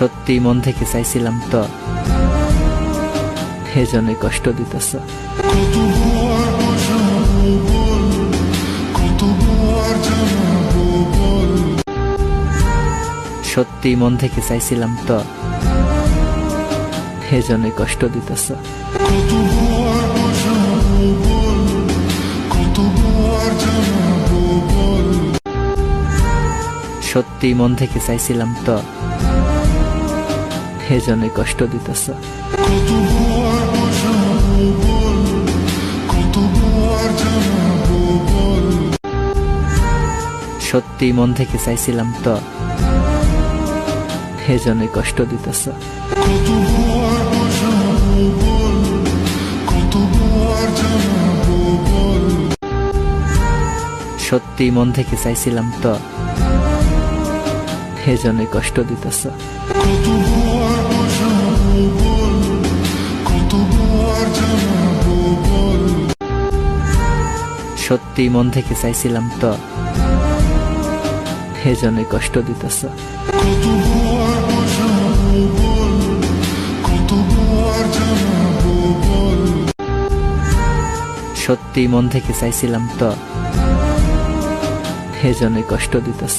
সত্যি মন থেকে চাইছিলাম তো, এজন্যই কষ্ট দিতেছ। সত্যি মন থেকে চাইছিলাম তো, এজন্যই কষ্ট দিতেছ। সত্যি মন থেকে চাইছিলাম তো, এজন্যই কষ্ট দিতেছ। সত্যি মন থেকে চাইছিলাম তো, এজন্যই কষ্ট দিতেছ। সত্যি মন থেকে চাইছিলাম তো, এজন্যই কষ্ট দিতেছ। সত্যি মন থেকে চাইছিলাম তো, এজন্যই কষ্ট দিতেছ। সত্যি মন থেকে চাইছিলাম তো, এজন্যই কষ্ট দিতেছ।